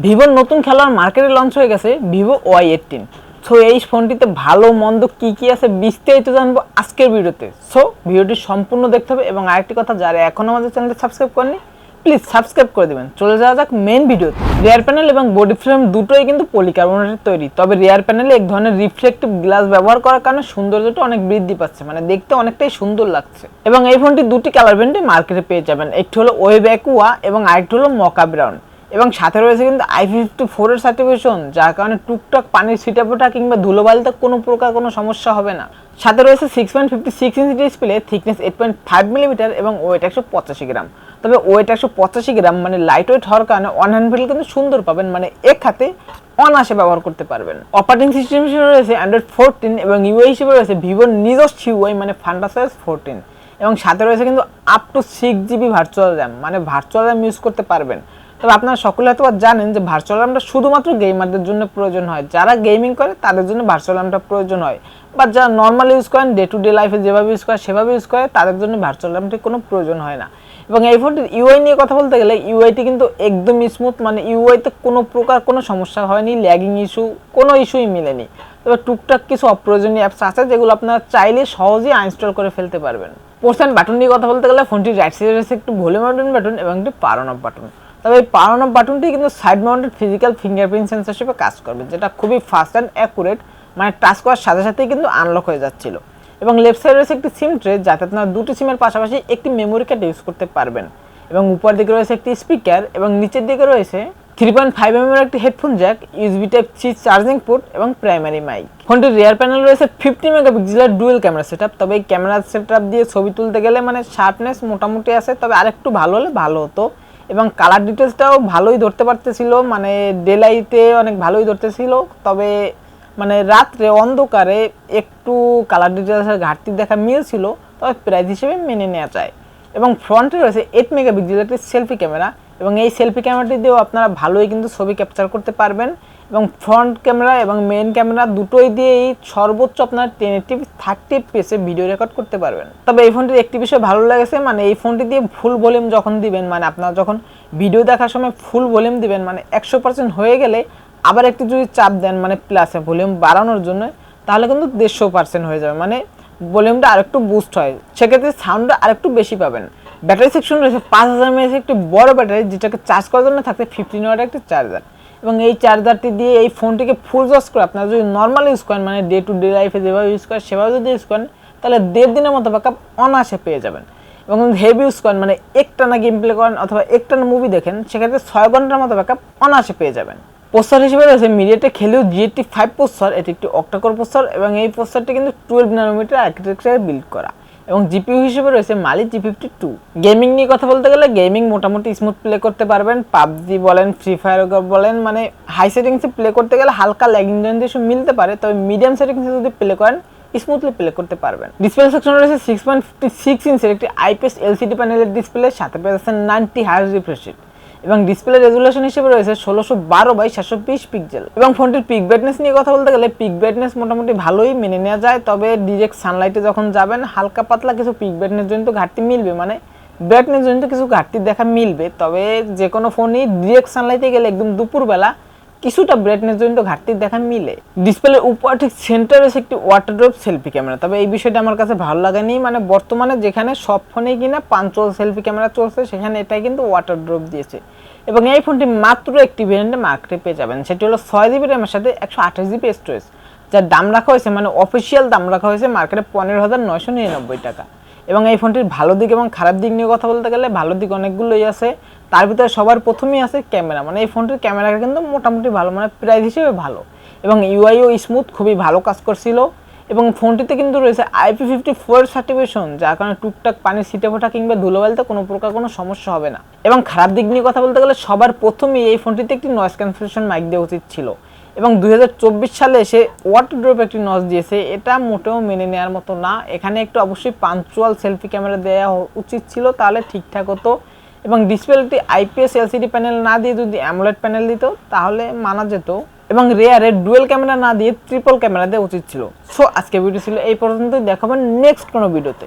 ভিভোর নতুন খেলোয়াড় মার্কেটে লঞ্চ হয়ে গেছে ভিভো Y18। সো এই ফোনটিতে ভালো মন্দ কি আছে বিস্তারিত জানবো আজকের ভিডিওতে। সো ভিডিওটি সম্পূর্ণ দেখতে হবে এবং আরেকটি কথা, যারা এখনো আমাদের চ্যানেলটি সাবস্ক্রাইব করেনি প্লিজ সাবস্ক্রাইব করে দিবেন। চলে যাওয়া যাক মেইন ভিডিওতে। রিয়ার প্যানেল এবং বডি ফ্রেম দুটোই কিন্তু পলিকার্বনেটের তৈরি, তবে রিয়ার প্যানেলে এক ধরনের রিফ্লেক্টিভ গ্লাস ব্যবহার করার কারণে সৌন্দর্যটা অনেক বৃদ্ধি পাচ্ছে, মানে দেখতে অনেকটাই সুন্দর লাগছে। এবং এই ফোনটি দুটি কালার ভেরিয়েন্টে মার্কেটে পেয়ে যাবেন, একটি হলো ওয়েব অ্যাকুয়া এবং আরেকটি হলো মকা ব্রাউন। এবং সাথে রয়েছে কিন্তু IP54 এর সার্টিফিকেশন, যার কারণে টুকটাক পানির ছিটাফোঁটা কিংবা ধুলোবালিতে কোনো প্রকার কোনো সমস্যা হবে না। সাথে রয়েছে 6.56 ইঞ্চি ডিসপ্লে, থিকনেস 8.5 মিলিমিটার এবং ওয়েট 185 গ্রাম। তবে ওয়েট 185 গ্রাম মানে লাইট ওয়েট হওয়ার কারণে অন হ্যান্ড ফিল কিন্তু সুন্দর পাবেন, মানে এক হাতে অনায়াসে ব্যবহার করতে পারবেন। অপারেটিং সিস্টেম হিসেবে রয়েছে অ্যান্ড্রয়েড 14 এবং ইউআই হিসেবে রয়েছে ভিভোর নিজস্ব ইউআই মানে ফান্টাসাস 14 এবং সাথে রয়েছে কিন্তু up to 6GB virtual RAM, মানে ভার্চুয়াল র্যাম ইউজ করতে পারবেন। তবে আপনারা সকলে হয়তো জানেন যে ভার্চুয়াল র্যামটা শুধুমাত্র গেমারদের জন্য প্রয়োজন হয়, যারা গেমিং করে তাদের জন্য ভার্চুয়াল র্যামটা প্রয়োজন হয়, বা যারা নর্মাল ইউজ করেন ডে টু ডে লাইফে যেভাবে ইউজ করে সেভাবে ইউজ করে তাদের জন্য ভার্চুয়াল র্যামটির কোনো প্রয়োজন হয় না। এবং এই ফোনটির ইউআই নিয়ে কথা বলতে গেলে ইউআইটি কিন্তু একদম স্মুথ, মানে ইউআইতে কোনো প্রকার কোনো সমস্যা হয়নি, ল্যাগিং ইস্যু কোনো ইস্যুই মিলেনি। তবে টুকটাক কিছু অপ্রয়োজনীয় অ্যাপস আছে যেগুলো আপনারা চাইলে সহজেই আনইনস্টল করে ফেলতে পারবেন। পোর্ট বাটন নিয়ে কথা বলতে গেলে ফোনটির রাইট সাইডে রয়েছে একটু ভলিউম বাটন এবং একটি পাওয়ার অন অফ বাটন। তবে এই পাওয়ার অন অফ বাটনটি কিন্তু side mounted physical fingerprint sensor হিসেবে কাজ করবে, যেটা খুবই ফাস্ট অ্যান্ড অ্যাকুরেট, মানে টাচ করার সাথে সাথেই কিন্তু আনলক হয়ে যাচ্ছিল। এবং লেফট সাইডে রয়েছে একটি সিম ট্রে, যাতে আপনারা দুটি সিমের পাশাপাশি একটি মেমোরি কার্ড ইউজ করতে পারবেন। এবং উপর দিকে রয়েছে একটি স্পিকার এবং নিচের দিকে রয়েছে 3.5mm এর একটি headphone jack, USB type C charging port এবং প্রাইমারি মাইক। ফোনটির রিয়ার প্যানেল রয়েছে 50 মেগাপিক্সেলের ডুয়েল ক্যামেরা সেটআপ। তবে এই ক্যামেরা সেটআপ দিয়ে ছবি তুলতে গেলে মানে শার্পনেস মোটামুটি আছে, তবে আরেকটু ভালো হলে ভালো হতো। এবং কালার ডিটেলসটাও ভালোই ধরতে পারতেছিল, মানে ডে লাইটে অনেক ভালোই ধরতেছিল, তবে মানে রাত্রে অন্ধকারে একটু কালার ডিটেলসের ঘাটতি দেখা মিলছিল, তবে প্রাইস হিসেবে মেনে নেওয়া যায়। এবং ফ্রন্টে রয়েছে 8 মেগাপিক্সেলের একটি সেলফি ক্যামেরা, এবং এই সেলফি ক্যামেরাটি দিয়েও আপনারা ভালোই কিন্তু ছবি ক্যাপচার করতে পারবেন। এবং ফ্রন্ট ক্যামেরা এবং মেইন ক্যামেরা দুটোই দিয়েই সর্বোচ্চ আপনার 1080p 30 fps ভিডিও রেকর্ড করতে পারবেন। তবে এই ফোনটির একটি বিষয় ভালো লেগেছে, মানে এই ফোনটি দিয়ে ফুল ভলিউম যখন দিবেন, মানে আপনারা যখন ভিডিও দেখার সময় ফুল ভলিউম দিবেন, মানে 100% হয়ে গেলে আবার একটু যদি চাপ দেন মানে প্লাসে ভলিউম বাড়ানোর জন্য, তাহলে কিন্তু 150% হয়ে যাবে, মানে ভলিউমটা আরেকটু বুস্ট হয়, সেক্ষেত্রে সাউন্ডটা আরেকটু বেশি পাবেন। ব্যাটারি সেকশন রয়েছে 5000 mAh একটি বড় ব্যাটারি, যেটাকে চার্জ করার জন্য থাকছে 15 ওয়াটের একটি চার্জার। এবং এই চার্জারটি দিয়ে এই ফোনটিকে ফুল চার্জ করে আপনারা যদি নর্মাল ইউজ করেন, মানে ডে টু ডে লাইফে যেভাবে ইউজ করেন সেভাবে যদি ইউজ করেন, তাহলে 1.5 দিনের মতো ব্যাকআপ অনায়াসে পেয়ে যাবেন। এবং হেভি ইউজ করেন, মানে একটানা গেম প্লে করেন অথবা একটানা মুভি দেখেন, সেক্ষেত্রে 6 ঘন্টার মতো ব্যাকআপ অনায়াসে পেয়ে যাবেন। প্রসেসর হিসেবে রয়েছে মিডিয়াটেক হেলিও G85 প্রসেসর, এটি একটি অক্টাকোর প্রসেসর এবং এই প্রসেসরটি কিন্তু 12 ন্যানোমিটার আর্কিটেকচারে বিল্ড করা। এবং জিপিইউ হিসেবে রয়েছে মালি G52। গেমিং নিয়ে কথা বলতে গেলে গেমিং মোটামুটি স্মুথ প্লে করতে পারবেন, পাবজি বলেন ফ্রি ফায়ার বলেন, মানে হাই সেটিংসে প্লে করতে গেলে হালকা ল্যাগিং ইস্যু মিলতে পারে, তবে মিডিয়াম সেটিংসে যদি প্লে করেন স্মুথলি প্লে করতে পারবেন। ডিসপ্লে সেকশনে রয়েছে 6.56 ইঞ্চের একটি আইপিএস এলসিডি প্যানেলের ডিসপ্লে, সাথে পেয়েছে 90 হার্জ রিফ্রেশ রেট। এবং ডিসপ্লে রেজুলেশন হিসেবে রয়েছে 1612x720 পিক্সেল। এবং ফোনটির পিক ব্রাইটনেস নিয়ে কথা বলতে গেলে পিক ব্রাইটনেস মোটামুটি ভালোই মেনে নেওয়া যায়, তবে ডিরেক্ট সানলাইটে যখন যাবেন হালকা পাতলা কিছু পিক ব্রাইটনেস জনিত ঘাটতি মিলবে, মানে ব্রাইটনেস জনিত কিছু ঘাটতি দেখা মিলবে। তবে যে কোনো ফোনই ডিরেক্ট সানলাইটে গেলে একদম দুপুরবেলা কিছুটা ব্রাইটনেস জনিত ঘাটতি দেখা মিলে। ডিসপ্লের উপর ঠিক সেন্টারে একটি ওয়াটার ড্রপ সেলফি ক্যামেরা, তবে এই বিষয়টা আমার কাছে ভালো লাগেনি, মানে বর্তমানে যেখানে সব ফোনেই কিনা পাঞ্চুয়াল সেলফি ক্যামেরা চলছে, সেখানে এটাই কিন্তু ওয়াটার ড্রপ দিয়েছে। এবং এই ফোনটি মাত্র একটি ভেরিয়েন্টে মার্কেটে পেয়ে যাবেন, সেটি হলো 6GB র্যামের সাথে 128GB স্টোরেজ, যার দাম রাখা হয়েছে মানে অফিসিয়াল দাম রাখা হয়েছে মার্কেটে 15,999 টাকা। এবং এই ফোনটির ভালো দিক এবং খারাপ দিক নিয়ে কথা বলতে গেলে ভালো দিক অনেকগুলোই আছে, তার ভিতরে সবার প্রথমেই আছে ক্যামেরা, মানে এই ফোনটির ক্যামেরাটা কিন্তু মোটামুটি ভালো, মানে প্রাইস হিসেবে ভালো। এবং ইউআইও স্মুথ, খুবই ভালো কাজ করছিল। এবং ফোনটিতে কিন্তু রয়েছে IP54 সার্টিফিকেশন, যার কারণে টুকটাক পানির ছিটেফোঁটা কিংবা ধুলোবালিতে কোনো প্রকার কোনো সমস্যা হবে না। এবং খারাপ দিক নিয়ে কথা বলতে গেলে সবার প্রথমেই এই ফোনটিতে একটি নয়েজ ক্যান্সেলেশন মাইক দেওয়া উচিত ছিল, এবং 2024 সালে এসে ওয়াটার ড্রপ একটি নয়েজ দিয়েছে, এটা মোটেও মেনে নেওয়ার মতো না। এখানে একটু অবশ্যই পাঞ্চুয়াল সেলফি ক্যামেরা দেওয়া উচিত ছিল, তাহলে ঠিকঠাক হতো। এবং ডিসপ্লেটি আইপিএস এলসিডি প্যানেল না দিয়ে যদি অ্যামোলেড প্যানেল দিত তাহলে মানা যেত। এবং রেয়ারে ডুয়েল ক্যামেরা না দিয়ে ট্রিপল ক্যামেরা দেওয়া উচিত ছিল। সো আজকে ভিডিও ছিল এই পর্যন্তই, দেখাবেন নেক্সট কোনো ভিডিওতে।